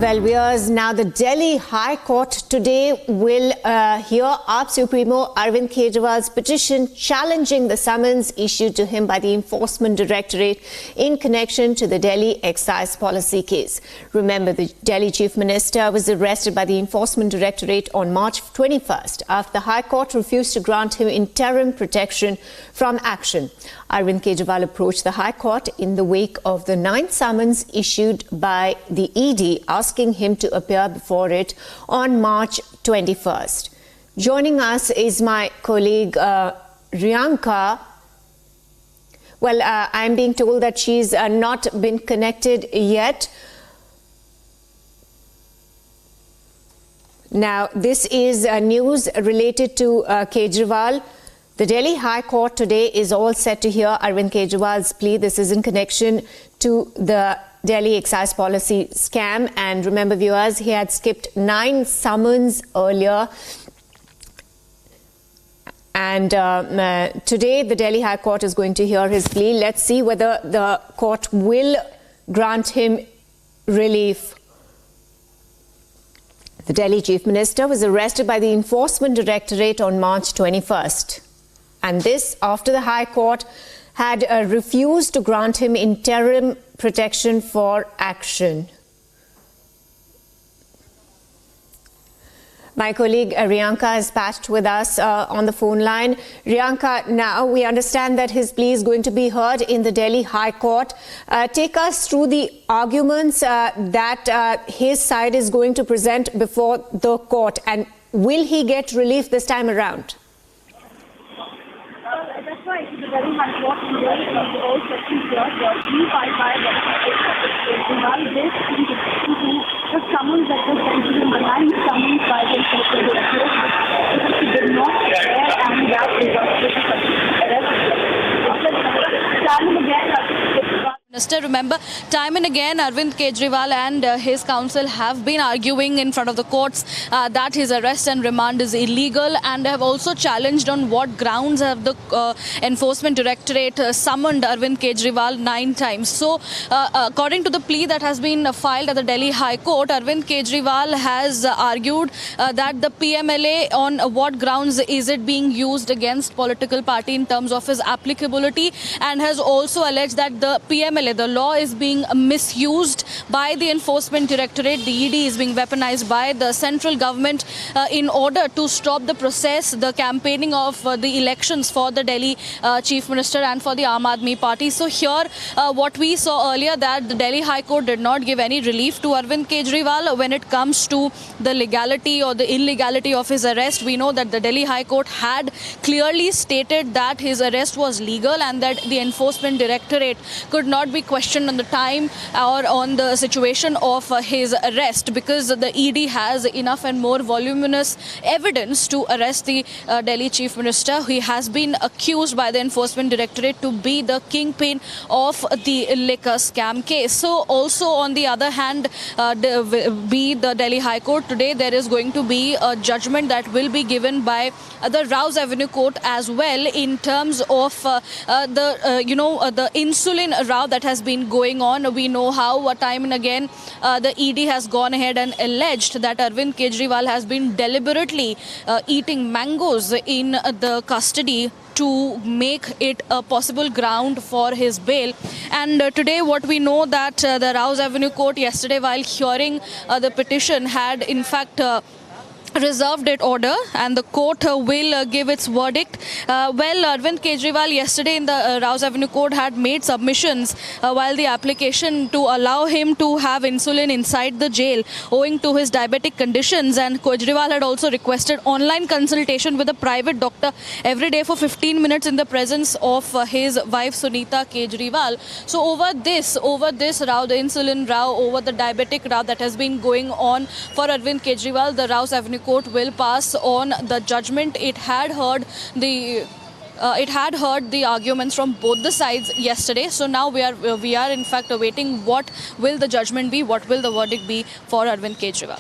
Well, viewers, now the Delhi High Court today will hear AAP Supremo Arvind Kejriwal's petition challenging the summons issued to him by the Enforcement Directorate in connection to the Delhi excise policy case. Remember, the Delhi Chief Minister was arrested by the Enforcement Directorate on March 21st after the High Court refused to grant him interim protection from action. Arvind Kejriwal approached the High Court in the wake of the 9th summons issued by the ED asking him to appear before it on March 21st. Joining us is my colleague Riyanka. Well, I'm being told that she's not been connected yet. Now, this is news related to Kejriwal. The Delhi High Court today is all set to hear Arvind Kejriwal's plea. This is in connection to the Delhi excise policy scam. And remember, viewers, he had skipped 9 summons earlier. And today, the Delhi High Court is going to hear his plea. Let's see whether the court will grant him relief. The Delhi Chief Minister was arrested by the Enforcement Directorate on March 21st. And this after the High Court had refused to grant him interim protection for action. My colleague Riyanka is patched with us on the phone line. Riyanka, now we understand that his plea is going to be heard in the Delhi High Court. Take us through the arguments that his side is going to present before the court, and will he get relief this time around? That's right. The Delhi High Court in Delhi is all set to hear the plea filed by Kejriwal based on the summons that was sent to him, the 9 summons by the Enforcement Directorate, because he did not appear, and that resulted in arrest. Minister, remember, time and again, Arvind Kejriwal and his counsel have been arguing in front of the courts that his arrest and remand is illegal, and have also challenged on what grounds have the Enforcement Directorate summoned Arvind Kejriwal 9 times. So, according to the plea that has been filed at the Delhi High Court, Arvind Kejriwal has argued that the PMLA, on what grounds is it being used against political party in terms of his applicability, and has also alleged that the PMLA, the law, is being misused by the Enforcement Directorate. The ED is being weaponized by the central government in order to stop the process, the campaigning of the elections for the Delhi Chief Minister and for the Aam Aadmi Party. So here, what we saw earlier, that the Delhi High Court did not give any relief to Arvind Kejriwal when it comes to the legality or the illegality of his arrest. We know that the Delhi High Court had clearly stated that his arrest was legal and that the Enforcement Directorate could not be questioned on the time or on the situation of his arrest, because the ED has enough and more voluminous evidence to arrest the Delhi Chief Minister. He has been accused by the Enforcement Directorate to be the kingpin of the liquor scam case. So also, on the other hand, the Delhi High Court today, there is going to be a judgment that will be given by the Rouse Avenue Court as well, in terms of the insulin row that has been going on. We know how time and again the ED has gone ahead and alleged that Arvind Kejriwal has been deliberately eating mangoes in the custody to make it a possible ground for his bail. And today, what we know, that the Rouse Avenue Court yesterday, while hearing the petition, had in fact reserved its order, and the court will give its verdict. Arvind Kejriwal yesterday in the Rouse Avenue Court had made submissions while the application to allow him to have insulin inside the jail owing to his diabetic conditions, and Kejriwal had also requested online consultation with a private doctor every day for 15 minutes in the presence of his wife Sunita Kejriwal. So over this row, the insulin row, over the diabetic row that has been going on for Arvind Kejriwal, the Rouse Avenue Court will pass on the judgment. It had heard the arguments from both the sides yesterday. So now we are in fact awaiting what will the judgment be, what will the verdict be for Arvind Kejriwal.